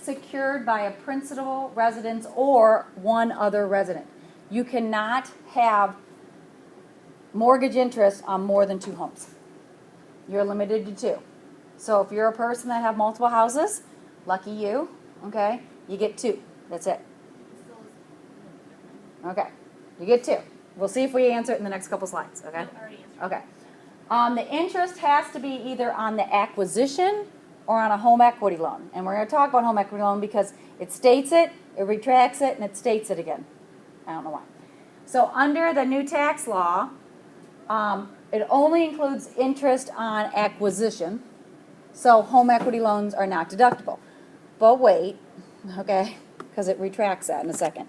secured by a principal residence or one other resident. You cannot have mortgage interest on more than 2 homes. You're limited to 2. So if you're a person that have multiple houses, lucky you, okay, you get 2. That's it. Okay, you get 2. We'll see if we answer it in the next couple slides, okay? Okay. The interest has to be either on the acquisition or on a home equity loan. And we're going to talk about home equity loan because it states it, it retracts it, and it states it again. I don't know why. So under the new tax law, it only includes interest on acquisition. So home equity loans are not deductible. But wait, okay, because it retracts that in a second.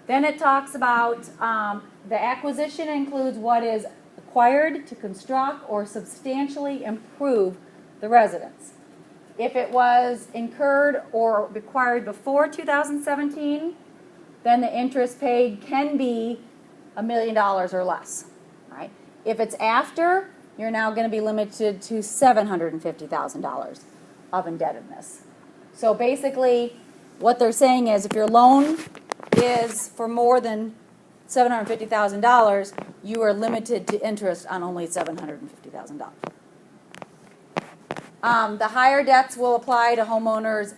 Then it talks about the acquisition includes what is acquired to construct or substantially improve the residence. If it was incurred or acquired before 2017, then the interest paid can be $1 million or less. Right? If it's after, you're now going to be limited to $750,000 of indebtedness. So basically, what they're saying is if your loan is for more than $750,000, you are limited to interest on only $750,000. The higher debts will apply to homeowners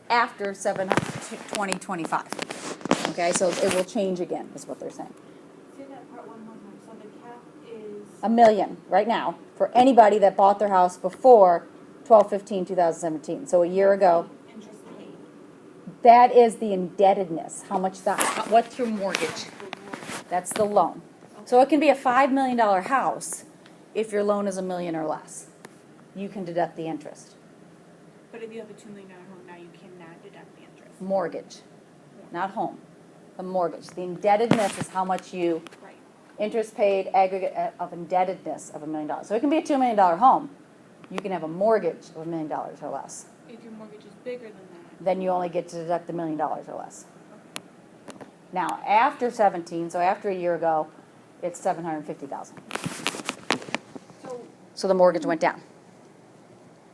after 2025. Okay, so it will change again, is what they're saying. Say that part one more time. So the cap is $1 million right now for anybody that bought their house before 12/15/2017. So a year ago. interest paid. That is the indebtedness. How much that? What's your mortgage? That's the loan. So it can be a $5 million house if your loan is $1 million or less. You can deduct the interest. But if you have a $2 million home now, you cannot deduct the interest. Mortgage, not home. The mortgage. The indebtedness is how much you Right. interest paid aggregate of indebtedness of $1 million. So it can be a $2 million home. You can have a mortgage of $1 million or less. If your mortgage is bigger than that. Then you only get to deduct $1 million or less. Now, after 17, so after a year ago, it's $750,000. So the mortgage went down.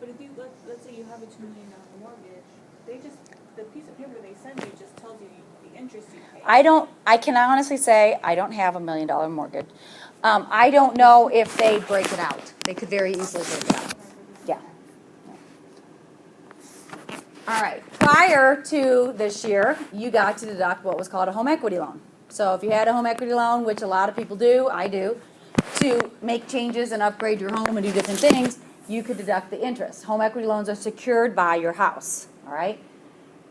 But if you let's say you have a $2 million mortgage, the piece of paper they send you just tells you the interest you pay. I can honestly say I don't have $1 million mortgage. I don't know if they break it out. They could very easily break it out. Yeah. All right. Prior to this year, you got to deduct what was called a home equity loan. So if you had a home equity loan, which a lot of people do, I do, to make changes and upgrade your home and do different things, you could deduct the interest. Home equity loans are secured by your house. All right.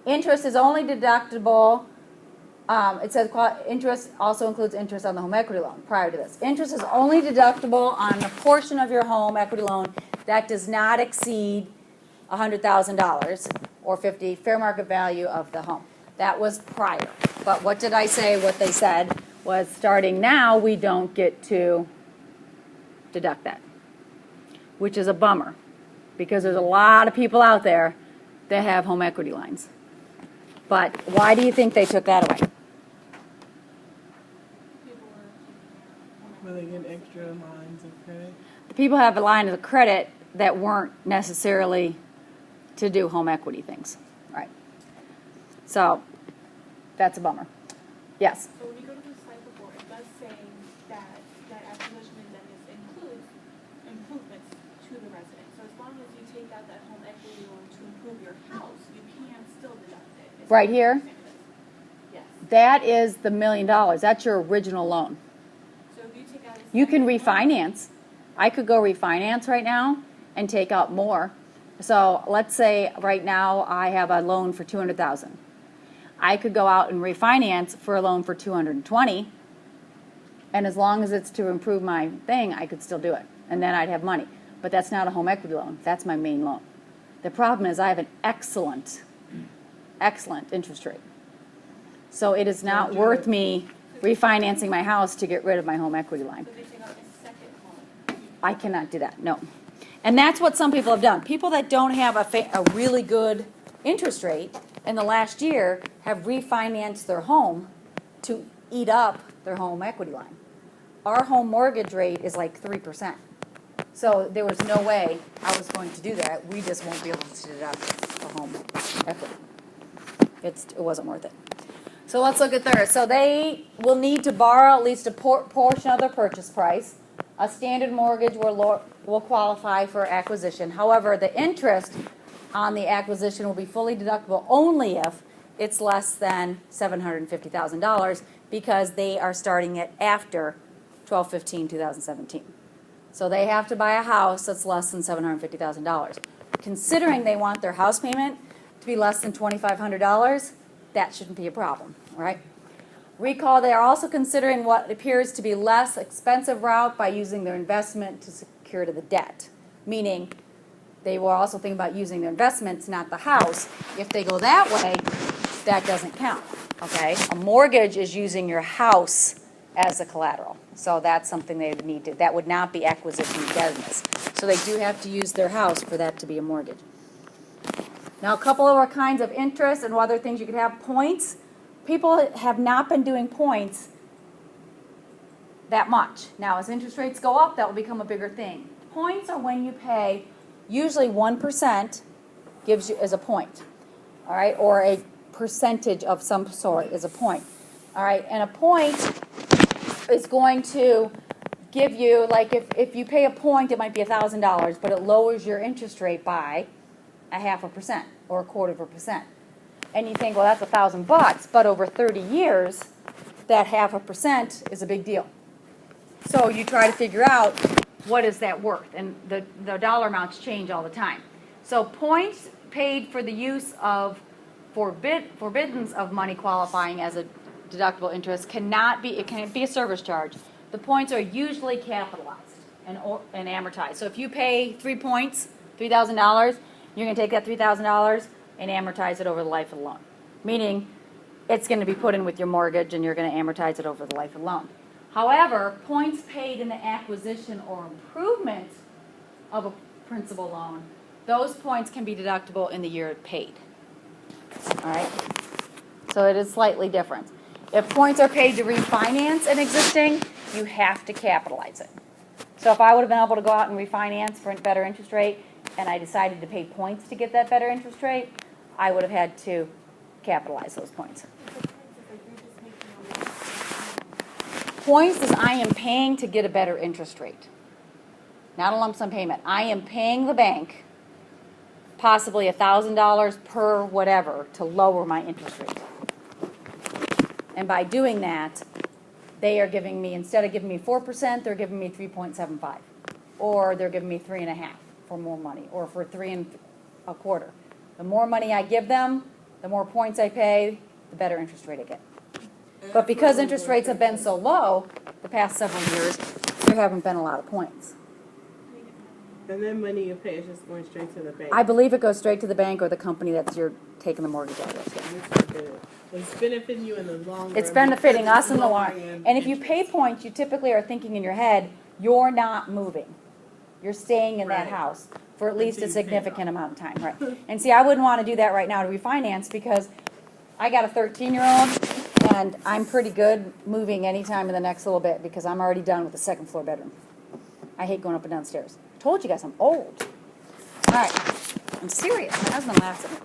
Interest is only deductible. It says interest also includes interest on the home equity loan prior to this. Interest is only deductible on a portion of your home equity loan that does not exceed $100,000 or 50 fair market value of the home. That was prior. But what did I say? What they said was starting now we don't get to deduct that, which is a bummer because there's a lot of people out there that have home equity lines. But why do you think they took that away? Will they get extra lines of credit? People have a line of credit that weren't necessarily to do home equity things. Right. So that's a bummer. Yes? So when you go to the cycle board, it does say that acquisition indebtedness includes improvements to the resident. So as long as you take out that home equity loan to improve your house, you can still deduct it. Is Right that here? what you're saying? Yes. That is the $1 million. That's your original loan. So if you take out You can refinance. I could go refinance right now and take out more. So let's say right now I have a loan for $200,000. I could go out and refinance for a loan for $220,000, and as long as it's to improve my thing, I could still do it, and then I'd have money. But that's not a home equity loan. That's my main loan. The problem is I have an excellent interest rate. So it is not worth me refinancing my house to get rid of my home equity line. So they take out a second home. I cannot do that, no. And that's what some people have done. People that don't have a really good interest rate in the last year have refinanced their home to eat up their home equity line. Our home mortgage rate is like 3%. So there was no way I was going to do that. We just won't be able to deduct the home equity. It wasn't worth it. So let's look at theirs. So they will need to borrow at least a portion of their purchase price. A standard mortgage will qualify for acquisition. However, the interest on the acquisition will be fully deductible only if it's less than $750,000 because they are starting it after 12/15/2017. So they have to buy a house that's less than $750,000. Considering they want their house payment to be less than $2,500, that shouldn't be a problem, right? Recall they are also considering what appears to be less expensive route by using their investment to secure to the debt, meaning they were also thinking about using their investments, not the house. If they go that way, that doesn't count, okay? A mortgage is using your house as a collateral. So that's something they would need to, that would not be acquisition indebtedness. So they do have to use their house for that to be a mortgage. Now, a couple of other kinds of interest and other things you could have. Points. People have not been doing points that much. Now, as interest rates go up, that will become a bigger thing. Points are when you pay, usually 1% gives you as a point, all right, or a percentage of some sort is a point, all right, and a point is going to give you, like if you pay a point, it might be $1,000, but it lowers your interest rate by 0.5% or 1/4%. And you think, well, that's $1,000, but over 30 years, that 0.5% is a big deal. So you try to figure out what is that worth, and the dollar amounts change all the time. So points paid for the use of forbiddance of money qualifying as a deductible interest cannot be, it can't be a service charge. The points are usually capitalized and amortized. So if you pay 3 points, $3,000, you're going to take that $3,000 and amortize it over the life of the loan. Meaning it's going to be put in with your mortgage and you're going to amortize it over the life of the loan. However, points paid in the acquisition or improvement of a principal loan, those points can be deductible in the year paid. All right? So it is slightly different. If points are paid to refinance an existing, you have to capitalize it. So if I would have been able to go out and refinance for a better interest rate and I decided to pay points to get that better interest rate, I would have had to capitalize those points. Points is I am paying to get a better interest rate, not a lump sum payment. I am paying the bank possibly $1,000 per whatever to lower my interest rate. And by doing that, they are giving me, instead of giving me 4%, they're giving me 3.75. Or they're giving me 3.5 for more money, or for 3 1/4. The more money I give them, the more points I pay, the better interest rate I get. But because interest rates have been so low the past several years, there haven't been a lot of points. And then money you pay is just going straight to the bank. I believe it goes straight to the bank or the company that you're taking the mortgage out of. Yeah. It's benefiting you in the long run. It's benefiting because us in the long lowering run. And if you pay points, you typically are thinking in your head, you're not moving. You're staying in that Right. house for at least Until a you pay it significant off. amount of time. Right. And see, I wouldn't want to do that right now to refinance because I got a 13-year-old and I'm pretty good moving anytime in the next little bit because I'm already done with the second floor bedroom. I hate going up and down stairs. I told you guys I'm old. All right. I'm serious. My husband laughs at me.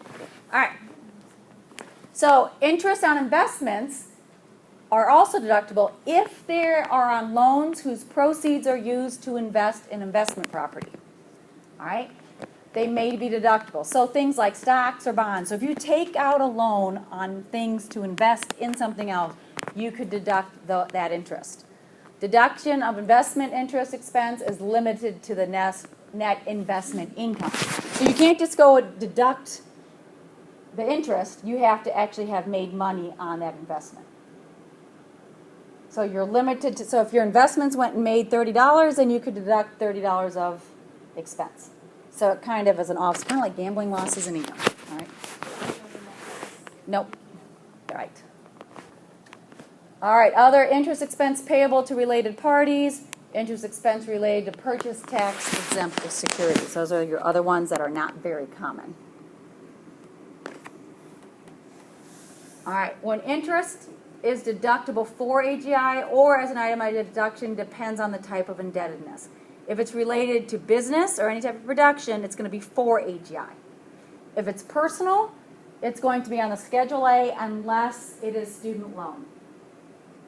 All right. So interest on investments are also deductible if they are on loans whose proceeds are used to invest in investment property. All right? They may be deductible. So things like stocks or bonds. So if you take out a loan on things to invest in something else, you could deduct that interest. Deduction of investment interest expense is limited to the net investment income. So you can't just go and deduct the interest. You have to actually have made money on that investment. So you're limited to, so if your investments went and made $30, then you could deduct $30 of expense. So it kind of is an offset, kind of like gambling losses and income. All right? Nope. All right. All right, other interest expense payable to related parties, interest expense related to purchase tax exempt securities. Those are your other ones that are not very common. All right, when interest is deductible for AGI or as an itemized deduction depends on the type of indebtedness. If it's related to business or any type of production, it's going to be for AGI. If it's personal, it's going to be on the Schedule A unless it is student loan.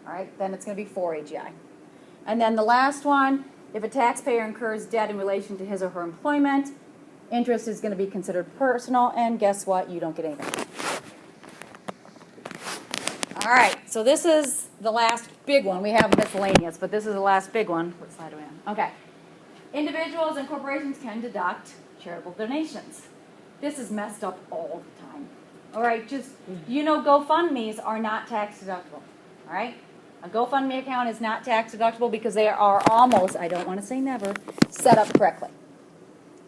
All right, then it's going to be 4 AGI. And then the last one, if a taxpayer incurs debt in relation to his or her employment, interest is going to be considered personal, and guess what? You don't get anything. All right, so this is the last big one. We have miscellaneous, but this is the last big one. What slide are we on? Okay. Individuals and corporations can deduct charitable donations. This is messed up all the time. All right, just, GoFundMes are not tax deductible. All right? A GoFundMe account is not tax deductible because they are almost, I don't want to say never, set up correctly.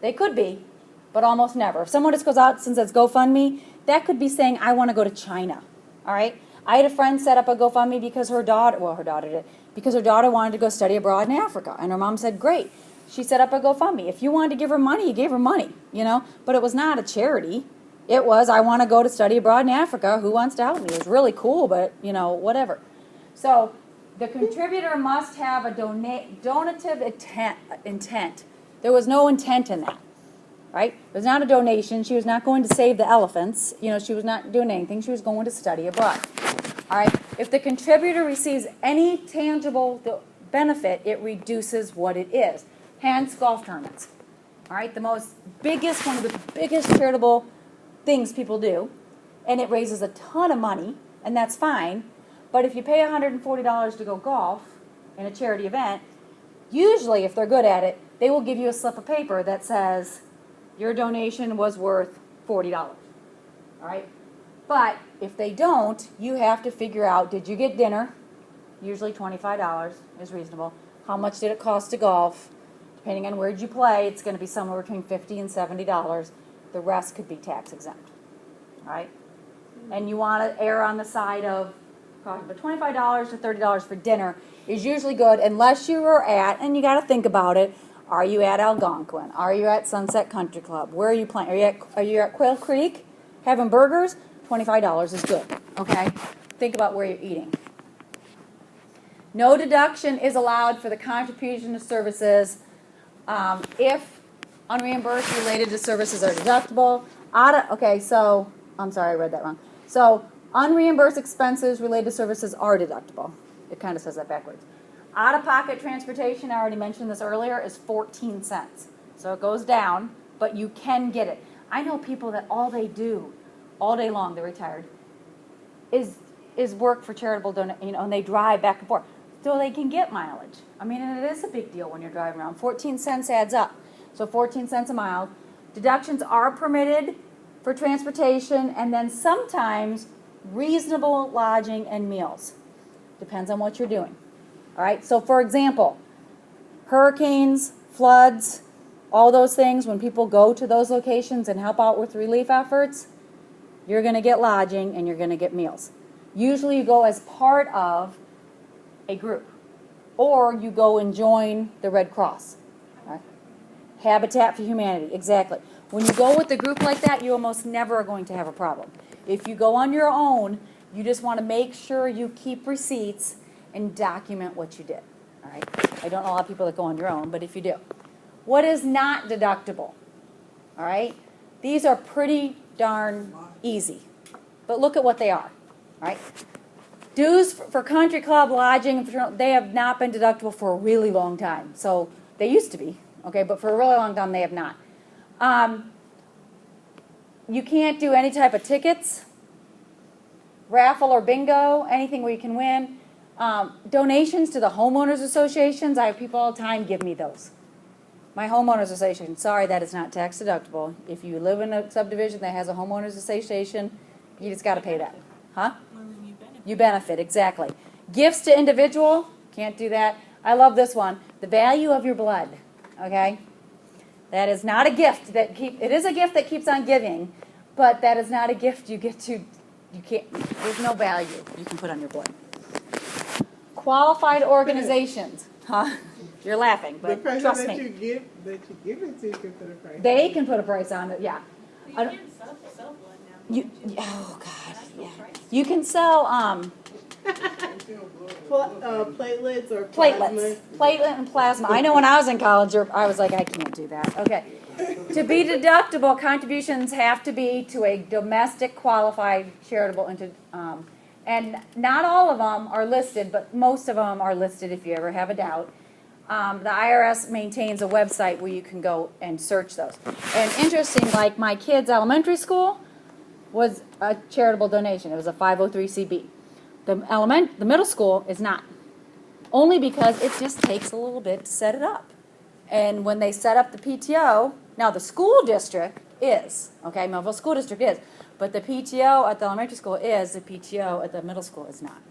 They could be, but almost never. If someone just goes out and says GoFundMe, that could be saying, I want to go to China. All right? I had a friend set up a GoFundMe because her daughter wanted to go study abroad in Africa. And her mom said, great. She set up a GoFundMe. If you wanted to give her money, you gave her money, But it was not a charity. It was, I want to go to study abroad in Africa. Who wants to help me? It was really cool, but, whatever. So the contributor must have a donative intent. There was no intent in that, right? It was not a donation. She was not going to save the elephants. She was not doing anything. She was going to study abroad. All right. If the contributor receives any tangible benefit, it reduces what it is. Hence, golf tournaments. All right. One of the biggest charitable things people do, and it raises a ton of money, and that's fine. But if you pay $140 to go golf in a charity event, usually, if they're good at it, they will give you a slip of paper that says your donation was worth $40. All right? But if they don't, you have to figure out, did you get dinner? Usually $25 is reasonable. How much did it cost to golf? Depending on where you play, it's going to be somewhere between $50 and $70. The rest could be tax exempt. All right? And you want to err on the side of, but $25 to $30 for dinner is usually good unless you are at, and you got to think about it, are you at Algonquin? Are you at Sunset Country Club? Where are you playing? Are you at Quail Creek having burgers? $25 is good, okay? Think about where you're eating. No deduction is allowed for the contribution to services if unreimbursed related to services are deductible. I'm sorry, I read that wrong. So unreimbursed expenses related to services are deductible. It kind of says that backwards. Out-of-pocket transportation, I already mentioned this earlier, is 14 cents. So it goes down, but you can get it. I know people that all they do, all day long, they're retired, is work for charitable donation, and they drive back and forth. So they can get mileage. I mean, and it is a big deal when you're driving around. 14 cents adds up. So 14 cents a mile. Deductions are permitted for transportation, and then sometimes reasonable lodging and meals. Depends on what you're doing. All right, so for example, hurricanes, floods, all those things, when people go to those locations and help out with relief efforts, you're going to get lodging and you're going to get meals. Usually you go as part of a group, or you go and join the Red Cross. All right? Habitat for Humanity, exactly. When you go with a group like that, you almost never are going to have a problem. If you go on your own, you just want to make sure you keep receipts and document what you did. All right? I don't know a lot of people that go on your own, but if you do. What is not deductible? All right? These are pretty darn easy. But look at what they are. All right? Dues for country club lodging, they have not been deductible for a really long time. So they used to be, okay, but for a really long time they have not. You can't do any type of tickets, raffle or bingo, anything where you can win. Donations to the homeowners associations, I have people all the time give me those. My homeowners association, sorry, that is not tax deductible. If you live in a subdivision that has a homeowners association, you just got to pay that. Huh? You benefit, exactly. Gifts to individual, can't do that. I love this one. The value of your blood, okay? That is not a gift it is a gift that keeps on giving, but that is not a gift you can't, there's no value you can put on your blood. Qualified organizations, huh? You're laughing, but trust me. The person that you give it to can put a price. They can put a price on it, yeah. You can sell blood now. Oh God, yeah. You can sell Platelets or platelet and plasma. I know when I was in college, I was like, I can't do that. Okay, To be deductible, contributions have to be to a domestic qualified charitable and not all of them are listed, but most of them are listed if you ever have a doubt. The IRS maintains a website where you can go and search those. And interesting, like my kids' elementary school was a charitable donation. It was a 503c(b). The middle school is not. Only because it just takes a little bit to set it up. And when they set up the PTO, now the school district is, okay, Millville School District is, but the PTO at the elementary school is, the PTO at the middle school is not.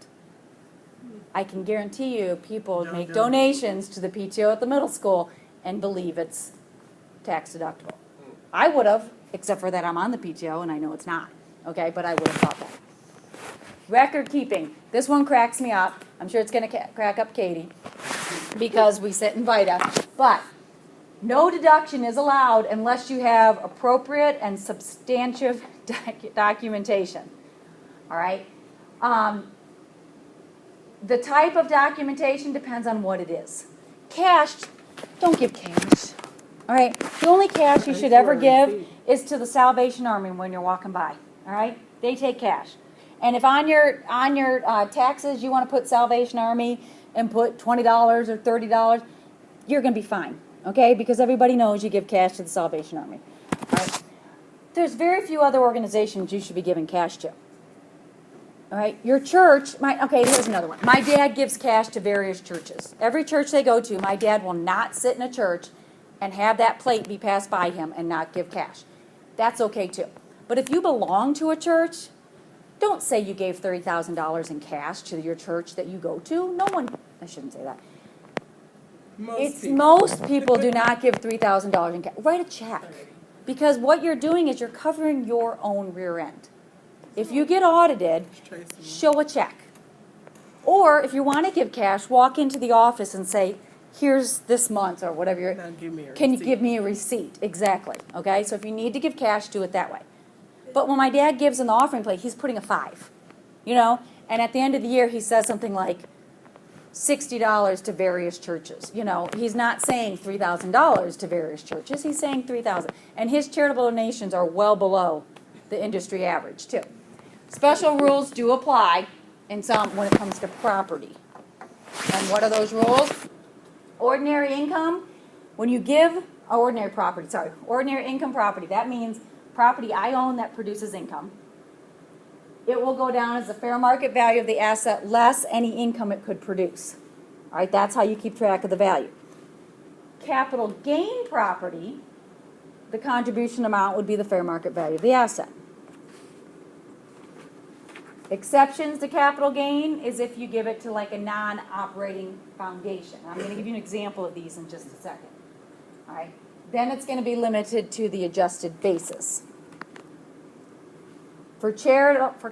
I can guarantee you people make donations to the PTO at the middle school and believe it's tax deductible. I would have, except for that I'm on the PTO and I know it's not, okay, but I would have thought that. Record keeping. This one cracks me up. I'm sure it's going to crack up Katie because we sit in VITA. But no deduction is allowed unless you have appropriate and substantive documentation. All right? The type of documentation depends on what it is. Cash, don't give cash. All right? The only cash you should ever give is to the Salvation Army when you're walking by. All right? They take cash. And if on your taxes you want to put Salvation Army and put $20 or $30, you're going to be fine, okay? Because everybody knows you give cash to the Salvation Army. All right? There's very few other organizations you should be giving cash to. All right? Your church, okay, here's another one. My dad gives cash to various churches. Every church they go to, my dad will not sit in a church and have that plate be passed by him and not give cash. That's okay too. But if you belong to a church, don't say you gave $30,000 in cash to your church that you go to. No one, I shouldn't say that. Most people do not give $3,000 in cash. Write a check. Because what you're doing is you're covering your own rear end. If you get audited, show a check. Or if you want to give cash, walk into the office and say, here's this month or whatever. Can you give me a receipt? Exactly. Okay? So if you need to give cash, do it that way. But when my dad gives in the offering plate, he's putting a 5, you know, and at the end of the year he says something like $60 to various churches. You know, he's not saying $3,000 to various churches. He's saying $3,000, and his charitable donations are well below the industry average too. Special rules do apply in some when it comes to property. And what are those rules? Ordinary income. When you give ordinary income property, that means property I own that produces income. It will go down as the fair market value of the asset less any income it could produce. All right, that's how you keep track of the value. Capital gain property, the contribution amount would be the fair market value of the asset. Exceptions to capital gain is if you give it to like a non-operating foundation. I'm going to give you an example of these in just a second. All right. Then it's going to be limited to the adjusted basis. For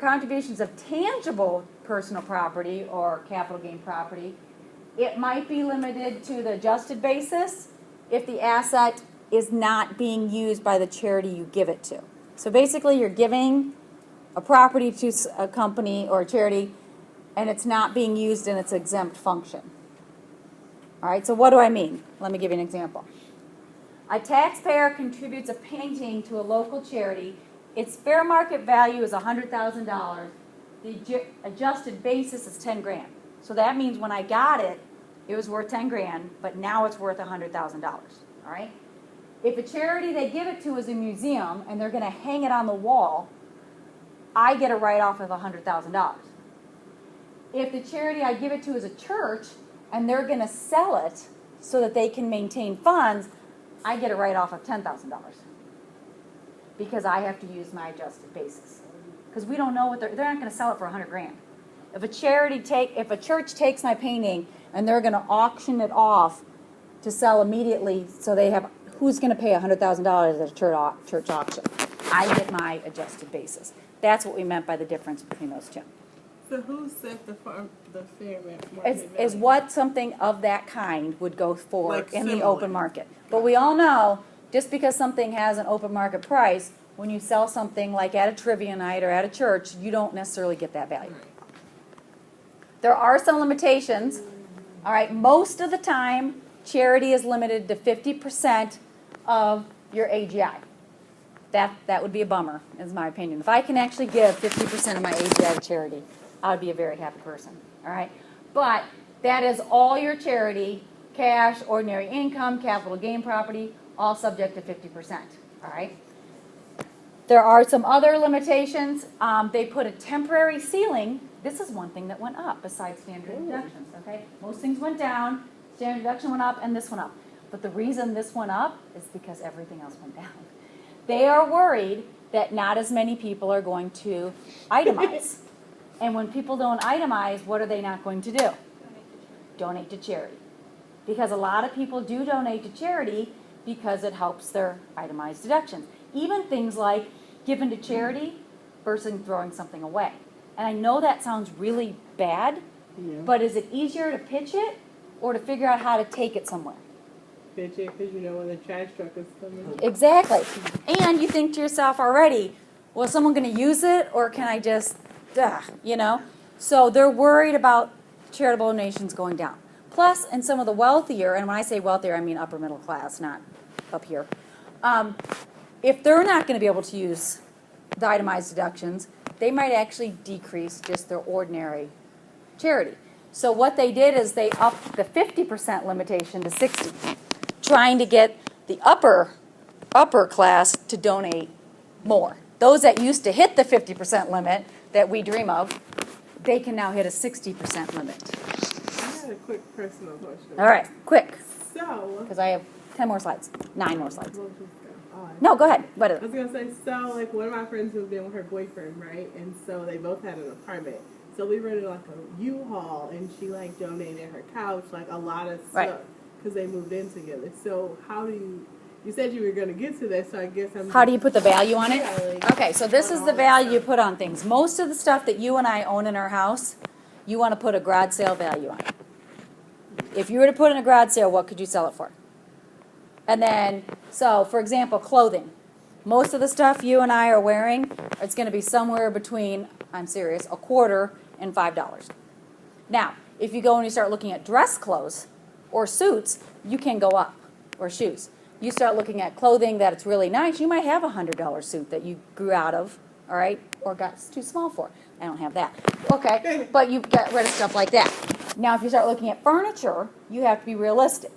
contributions of tangible personal property or capital gain property, it might be limited to the adjusted basis if the asset is not being used by the charity you give it to. So basically you're giving a property to a company or a charity and it's not being used in its exempt function. All right, so what do I mean? Let me give you an example. A taxpayer contributes a painting to a local charity. Its fair market value is $100,000. The adjusted basis is 10 grand. So that means when I got it, it was worth 10 grand, but now it's worth $100,000. All right? If a charity they give it to is a museum and they're going to hang it on the wall, I get a write-off of $100,000. If the charity I give it to is a church and they're going to sell it so that they can maintain funds, I get a write-off of $10,000 because I have to use my adjusted basis. Because we don't know what they're not going to sell it for 100 grand. If a church takes my painting and they're going to auction it off to sell immediately, so they have who's going to pay $100,000 at a church auction? I get my adjusted basis. That's what we meant by the difference between those two. So who set the fair market Is value? what something of that kind would go for Like in the similar. open market. But we all know, just because something has an open market price, when you sell something like at a trivia night or at a church, you don't necessarily get that value. There are some limitations. All right, most of the time, charity is limited to 50% of your AGI. That would be a bummer, is my opinion. If I can actually give 50% of my AGI to charity, I would be a very happy person. All right? But that is all your charity, cash, ordinary income, capital gain property, all subject to 50%. All right? There are some other limitations. They put a temporary ceiling. This is one thing that went up besides standard deductions. Okay? Most things went down, standard deduction went up, and this went up. But the reason this went up is because everything else went down. They are worried that not as many people are going to itemize. And when people don't itemize, what are they not going to do? Donate to charity. Because a lot of people do donate to charity because it helps their itemized deductions. Even things like giving to charity versus throwing something away. And I know that sounds really bad, but is it easier to pitch it or to figure out how to take it somewhere? Pitch it because you know when the trash truck is coming. Exactly. And you think to yourself already, well, is someone going to use it or can I just, you know? So they're worried about charitable donations going down. Plus, in some of the wealthier, and when I say wealthier, I mean upper middle class, not up here. If they're not going to be able to use the itemized deductions, they might actually decrease just their ordinary charity. So what they did is they upped the 50% limitation to 60, trying to get the upper class to donate more. Those that used to hit the 50% limit that we dream of, they can now hit a 60% limit. I had a quick personal question. All right, quick, So, because I have 10 more slides, 9 more slides. well, just go. No, go ahead. What is I was gonna say, so like one of my friends moved in with her boyfriend, right? And so they both had an apartment. So we rented like a U-Haul, and she like donated her couch, like a lot of stuff, because they moved in together. So how do you said you were gonna get to that, so I guess I'm. How do you put the value on it? Yeah, like, Okay, so this is the value you put on things. Most of the stuff that you and I own in our house, you want to put a garage sale value on it. If you were to put in a garage sale, what could you sell it for? And then, so for example, clothing. Most of the stuff you and I are wearing, it's going to be somewhere between, I'm serious, $25 and $5. Now, if you go and you start looking at dress clothes or suits, you can go up, or shoes. You start looking at clothing that it's really nice, you might have a $100 suit that you grew out of, all right, or got too small for. I don't have that. Okay, but you get rid of stuff like that. Now, if you start looking at furniture, you have to be realistic.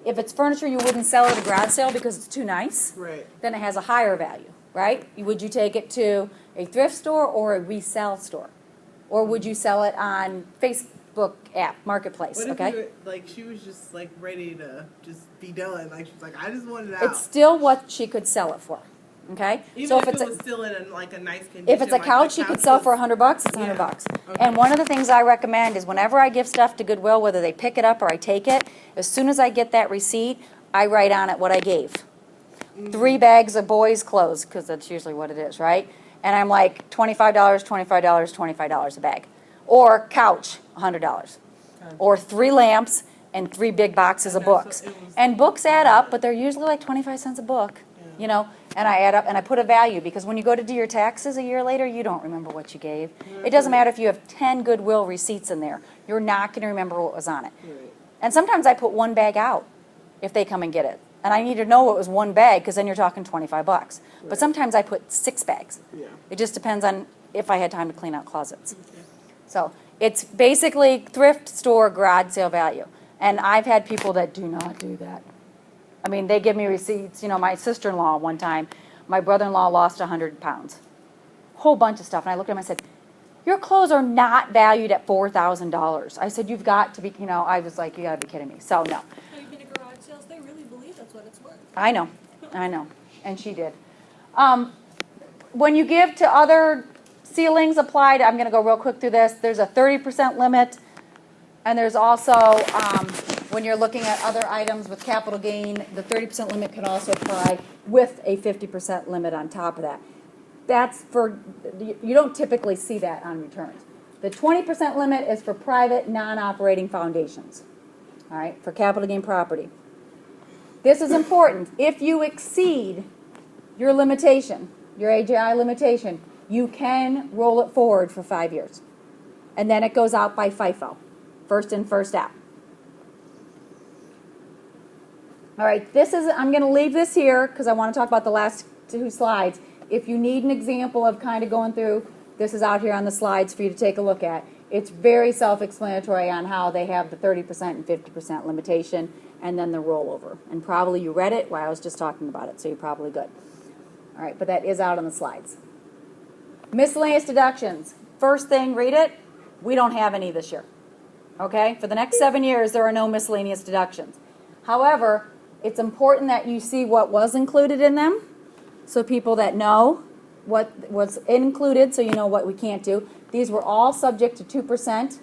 If it's furniture you wouldn't sell at a garage sale because it's too nice, right. then it has a higher value, right? Would you take it to a thrift store or a resale store? Or would you sell it on Facebook app, marketplace, What if okay? you were, like she was just like ready to just be done? Like she was like, I just want it out. It's still what she could sell it for, okay? Even so if it's it was still in like a nice condition. if it's a like couch the she could couch sell was- for $100, it's $100. Okay. And one of the things I recommend is whenever I give stuff to Goodwill, whether they pick it up or I take it, as soon as I get that receipt, I write on it what I gave. 3 bags of boys' clothes, because that's usually what it is, right? And I'm like, $25, $25, $25 a bag. Or couch, $100. Or 3 lamps and 3 big boxes of And that's books. what it was- And books add up, but they're usually like 25 cents a book, you know? And I add up and I put a value, because when you go to do your taxes a year later, you don't remember what you gave. It doesn't matter if you have 10 Goodwill receipts in there. You're not going to remember what was on it. Right. And sometimes I put 1 bag out if they come and get it. And I need to know it was 1 bag, because then you're talking $25. But Right. sometimes I put 6 bags. Yeah. It just depends on if I had time to clean out closets. Okay. So it's basically thrift store garage sale value. And I've had people that do not do that. I mean, they give me receipts. You know, my sister-in-law one time, my brother-in-law lost 100 pounds. Whole bunch of stuff. And I looked at him and I said, your clothes are not valued at $4,000. I said, you've got to be, you know, I was like, you got to be kidding me. So, no. Have you been to garage sales? They really believe that's what it's worth. I know. And she did. When you give to other ceilings applied, I'm going to go real quick through this. There's a 30% limit. And there's also, when you're looking at other items with capital gain, the 30% limit can also apply with a 50% limit on top of that. That's for, you don't typically see that on returns. The 20% limit is for private, non-operating foundations, all right, for capital gain property. This is important. If you exceed your limitation, your AGI limitation, you can roll it forward for 5 years. And then it goes out by FIFO, first in, first out. All right, I'm going to leave this here because I want to talk about the last 2 slides. If you need an example of kind of going through, this is out here on the slides for you to take a look at. It's very self-explanatory on how they have the 30% and 50% limitation and then the rollover. And probably you read it while I was just talking about it, so you're probably good. All right, but that is out on the slides. Miscellaneous deductions. First thing, read it. We don't have any this year. Okay? For the next 7 years, there are no miscellaneous deductions. However, it's important that you see what was included in them, so people that know what was included, so you know what we can't do. These were all subject to 2%.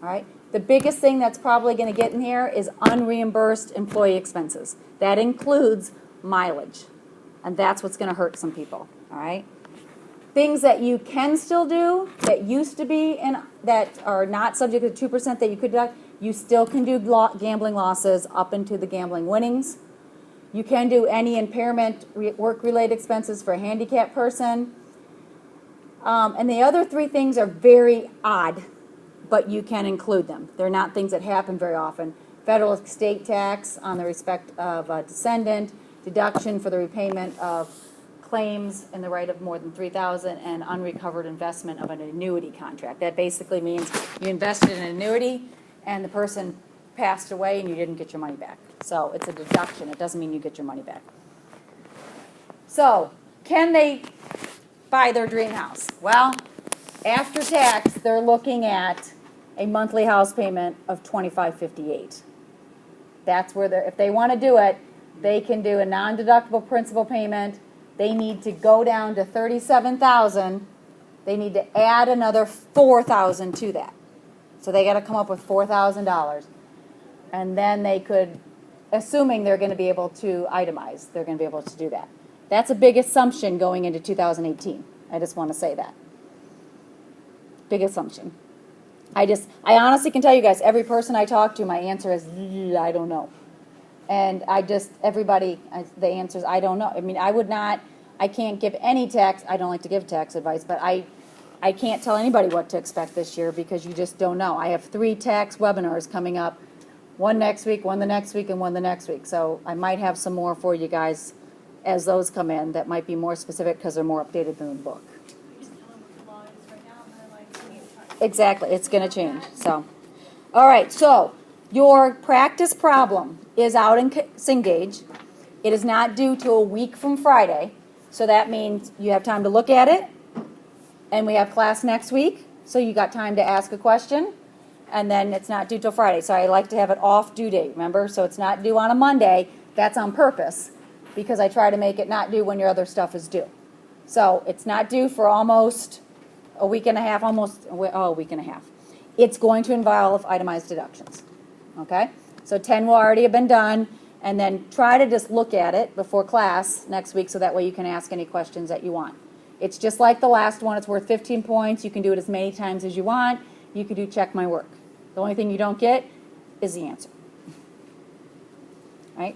All right. The biggest thing that's probably going to get in here is unreimbursed employee expenses. That includes mileage, and that's what's going to hurt some people. All right. Things that you can still do that used to be that are not subject to 2% that you could deduct, you still can do gambling losses up into the gambling winnings. You can do any impairment, work-related expenses for a handicapped person. And the other 3 things are very odd, but you can include them. They're not things that happen very often. Federal estate tax on the respect of a descendant, deduction for the repayment of claims in the right of more than $3,000, and unrecovered investment of an annuity contract. That basically means you invested in an annuity and the person passed away and you didn't get your money back. So it's a deduction. It doesn't mean you get your money back. So can they buy their dream house? Well, after tax, they're looking at a monthly house payment of $2,558. That's where if they want to do it, they can do a non-deductible principal payment. They need to go down to $37,000. They need to add another $4,000 to that. So they got to come up with $4,000. And then they could, assuming they're going to be able to itemize, they're going to be able to do that. That's a big assumption going into 2018. I just want to say that. Big assumption. I honestly can tell you guys, every person I talk to, my answer is, I don't know. And the answer is, I don't know. I mean, I can't give any tax, I don't like to give tax advice, but I can't tell anybody what to expect this year because you just don't know. I have 3 tax webinars coming up, one next week, one the next week, and one the next week. So I might have some more for you guys as those come in that might be more specific because they're more updated than the book. Exactly, it's going to change. So, all right, so your practice problem is out in Cengage. It is not due till a week from Friday, so that means you have time to look at it, and we have class next week, so you got time to ask a question, and then it's not due till Friday. So I like to have it off due date, remember? So it's not due on a Monday. That's on purpose because I try to make it not due when your other stuff is due. So it's not due for almost a week and a half, a week and a half. It's going to involve itemized deductions, okay? So 10 will already have been done, and then try to just look at it before class next week so that way you can ask any questions that you want. It's just like the last one. It's worth 15 points. You can do it as many times as you want. You can do check my work. The only thing you don't get is the answer, right?